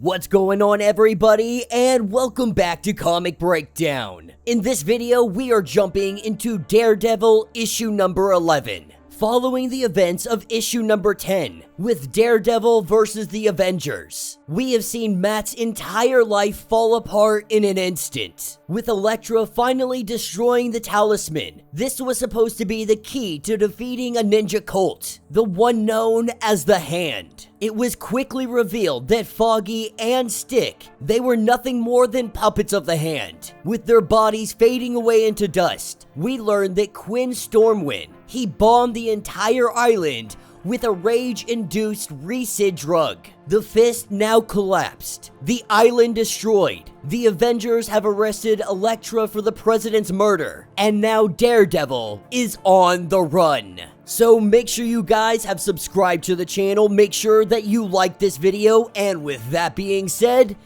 What's going on, everybody, and welcome back to Comic Breakdown. In this video, we are jumping into Daredevil issue number 11, following the events of issue number 10, with Daredevil versus the Avengers. We have seen Matt's entire life fall apart in an instant, with Elektra finally destroying the talisman. This was supposed to be the key to defeating a ninja cult, the one known as the Hand. It was quickly revealed that Foggy and Stick, they were nothing more than puppets of the Hand, with their bodies fading away into dust. We learned that Quinn Stormwind, he bombed the entire island with a rage-induced resid drug. The Fist now collapsed, the island destroyed, the Avengers have arrested Elektra for the president's murder, and now Daredevil is on the run. So make sure you guys have subscribed to the channel, make sure that you like this video, and with that being said,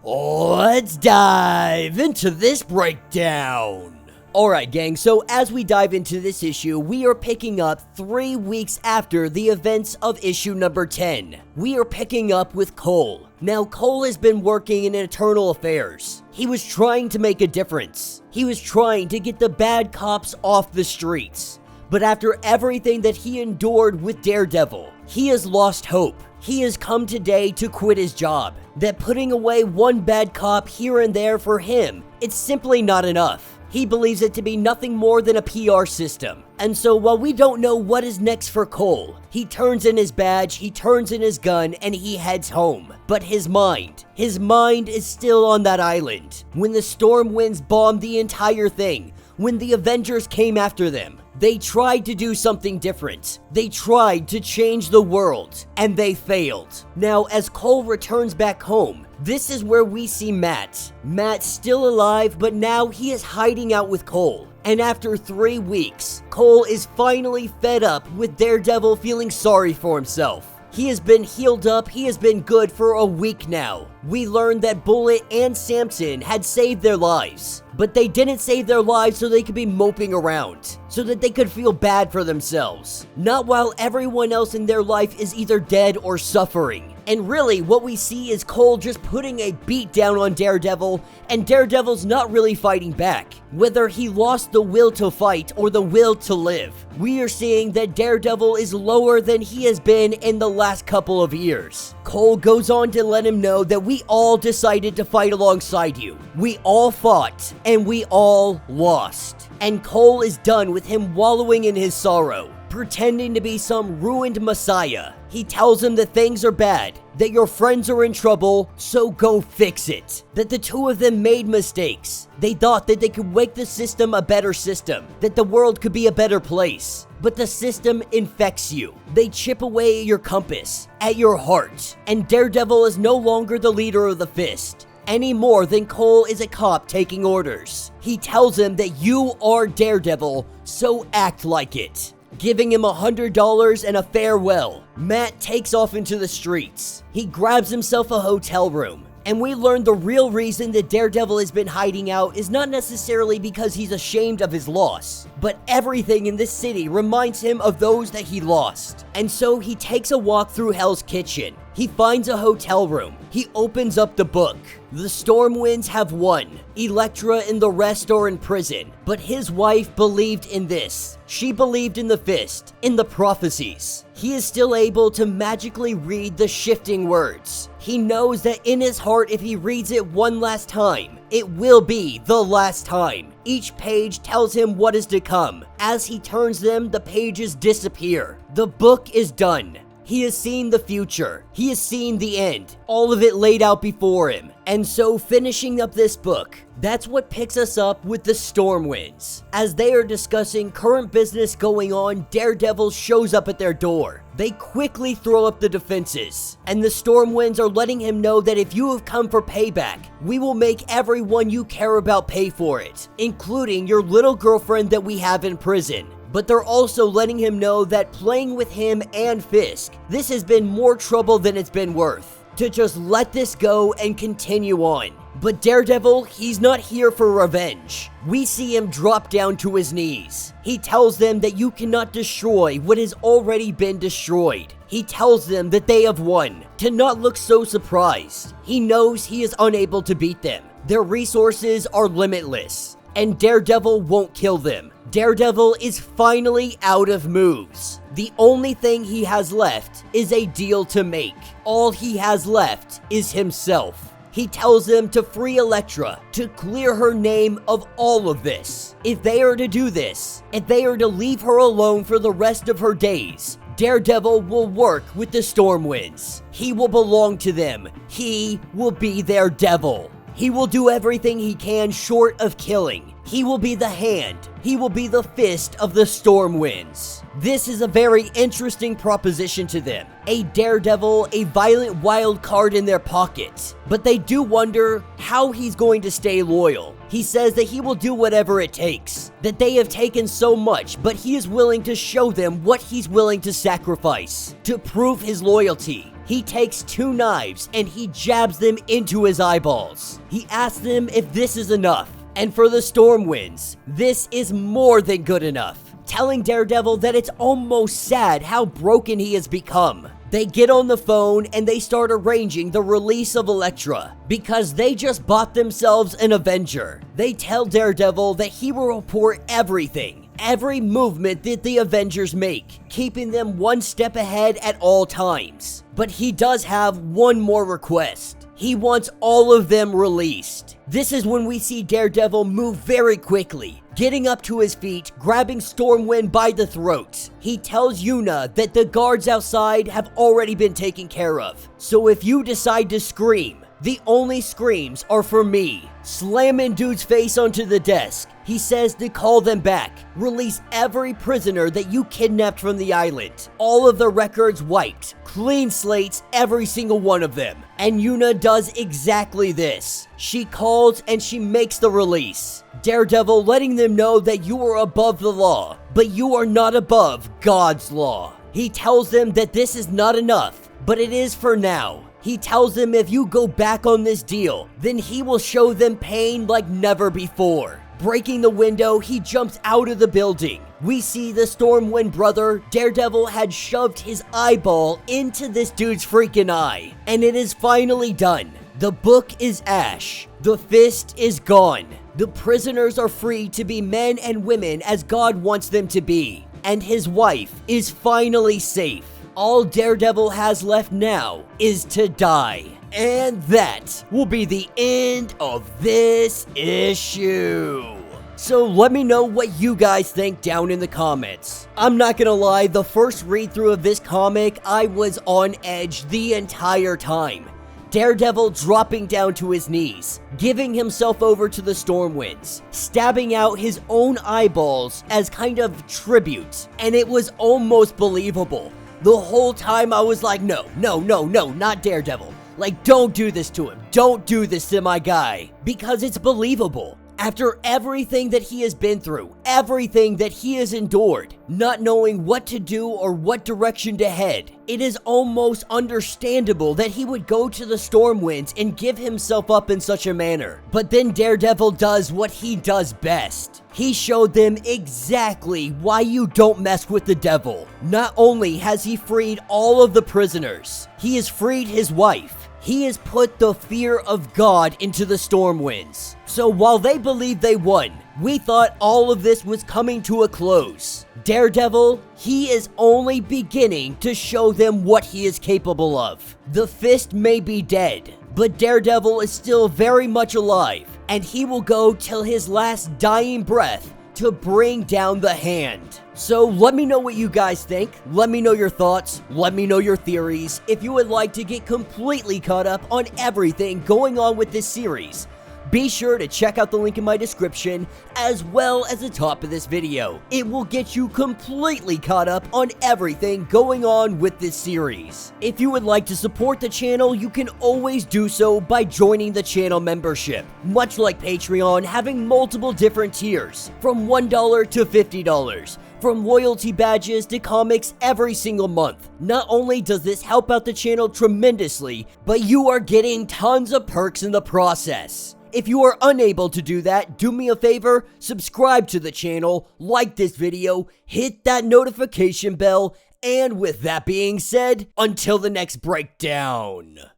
let's dive into this breakdown. Alright gang, so as we dive into this issue, we are picking up 3 weeks after the events of issue number 10. We are picking up with Cole. Now Cole has been working in Eternal Affairs. He was trying to make a difference. He was trying to get the bad cops off the streets. But after everything that he endured with Daredevil, he has lost hope. He has come today to quit his job. That putting away one bad cop here and there for him, it's simply not enough. He believes it to be nothing more than a PR system. And so while we don't know what is next for Cole, he turns in his badge, he turns in his gun, and he heads home. But his mind is still on that island. When the storm winds bombed the entire thing, when the Avengers came after them, they tried to do something different. They tried to change the world, and they failed. Now, as Cole returns back home, this is where we see Matt. Matt's still alive, but now he is hiding out with Cole. And after 3 weeks, Cole is finally fed up with Daredevil feeling sorry for himself. He has been healed up, he has been good for a week now. We learned that Bullet and Samson had saved their lives. But they didn't save their lives so they could be moping around, so that they could feel bad for themselves. Not while everyone else in their life is either dead or suffering. And really, what we see is Cole just putting a beat down on Daredevil, and Daredevil's not really fighting back. Whether he lost the will to fight or the will to live, we are seeing that Daredevil is lower than he has been in the last couple of years. Cole goes on to let him know that we all decided to fight alongside you. We all fought, and we all lost. And Cole is done with him wallowing in his sorrow, pretending to be some ruined messiah. He tells him that things are bad, that your friends are in trouble, so go fix it. That the two of them made mistakes. They thought that they could make the system a better system, that the world could be a better place. But the system infects you. They chip away at your compass, at your heart. And Daredevil is no longer the leader of the Fist, any more than Cole is a cop taking orders. He tells him that you are Daredevil, so act like it. Giving him $100 and a farewell, Matt takes off into the streets. He grabs himself a hotel room. And we learn the real reason that Daredevil has been hiding out is not necessarily because he's ashamed of his loss, but everything in this city reminds him of those that he lost. And so he takes a walk through Hell's Kitchen. He finds a hotel room. He opens up the book. The Stormwinds have won. Elektra and the rest are in prison. But his wife believed in this. She believed in the Fist, in the prophecies. He is still able to magically read the shifting words. He knows that in his heart, if he reads it one last time, it will be the last time. Each page tells him what is to come. As he turns them, the pages disappear. The book is done. He has seen the future. He has seen the end. All of it laid out before him. And so finishing up this book, that's what picks us up with the Stormwinds. As they are discussing current business going on, Daredevil shows up at their door. They quickly throw up the defenses. And the Stormwinds are letting him know that if you have come for payback, we will make everyone you care about pay for it, including your little girlfriend that we have in prison. But they're also letting him know that playing with him and Fisk, this has been more trouble than it's been worth. To just let this go and continue on. But Daredevil, he's not here for revenge. We see him drop down to his knees. He tells them that you cannot destroy what has already been destroyed. He tells them that they have won, to not look so surprised. He knows he is unable to beat them. Their resources are limitless, and Daredevil won't kill them. Daredevil is finally out of moves. The only thing he has left is a deal to make. All he has left is himself. He tells them to free Elektra, to clear her name of all of this. If they are to do this, if they are to leave her alone for the rest of her days, Daredevil will work with the Stormwinds. He will belong to them. He will be their devil. He will do everything he can short of killing. He will be the hand. He will be the fist of the Stormwinds. This is a very interesting proposition to them. A Daredevil, a violent wild card in their pocket. But they do wonder how he's going to stay loyal. He says that he will do whatever it takes. That they have taken so much, but he is willing to show them what he's willing to sacrifice to prove his loyalty. He takes 2 knives and he jabs them into his eyeballs. He asks them if this is enough. And for the Stormwinds, this is more than good enough, telling Daredevil that it's almost sad how broken he has become. They get on the phone and they start arranging the release of Elektra because they just bought themselves an Avenger. They tell Daredevil that he will report everything, every movement that the Avengers make, keeping them one step ahead at all times. But he does have one more request. He wants all of them released. This is when we see Daredevil move very quickly, getting up to his feet, grabbing Stormwind by the throat. He tells Yuna that the guards outside have already been taken care of. So if you decide to scream, the only screams are for me. Slamming dude's face onto the desk, he says to call them back. Release every prisoner that you kidnapped from the island. All of the records wiped. Clean slates, every single one of them. And Yuna does exactly this. She calls and she makes the release. Daredevil letting them know that you are above the law, but you are not above God's law. He tells them that this is not enough, but it is for now. He tells them if you go back on this deal, then he will show them pain like never before. Breaking the window, he jumps out of the building. We see the Stormwind brother, Daredevil, had shoved his eyeball into this dude's freaking eye. And it is finally done. The book is ash. The fist is gone. The prisoners are free to be men and women as God wants them to be. And his wife is finally safe. All Daredevil has left now is to die. And that will be the end of this issue. So let me know what you guys think down in the comments. I'm not gonna lie, the first read through of this comic, I was on edge the entire time. Daredevil dropping down to his knees, giving himself over to the Stormwinds, stabbing out his own eyeballs as kind of tribute, and it was almost believable. The whole time I was like, no, not Daredevil. Like, don't do this to him. Don't do this to my guy. Because it's believable. After everything that he has been through, everything that he has endured, not knowing what to do or what direction to head, it is almost understandable that he would go to the Stormwinds and give himself up in such a manner. But then Daredevil does what he does best. He showed them exactly why you don't mess with the devil. Not only has he freed all of the prisoners, he has freed his wife. He has put the fear of God into the Stormwinds. So while they believe they won, we thought all of this was coming to a close. Daredevil, he is only beginning to show them what he is capable of. The fist may be dead, but Daredevil is still very much alive, and he will go till his last dying breath to bring down the hand. So let me know what you guys think. Let me know your thoughts. Let me know your theories. If you would like to get completely caught up on everything going on with this series, be sure to check out the link in my description as well as the top of this video. It will get you completely caught up on everything going on with this series. If you would like to support the channel, you can always do so by joining the channel membership. Much like Patreon, having multiple different tiers from $1 to $50. from loyalty badges to comics every single month. Not only does this help out the channel tremendously, but you are getting tons of perks in the process. If you are unable to do that, do me a favor, subscribe to the channel, like this video, hit that notification bell, and with that being said, until the next breakdown.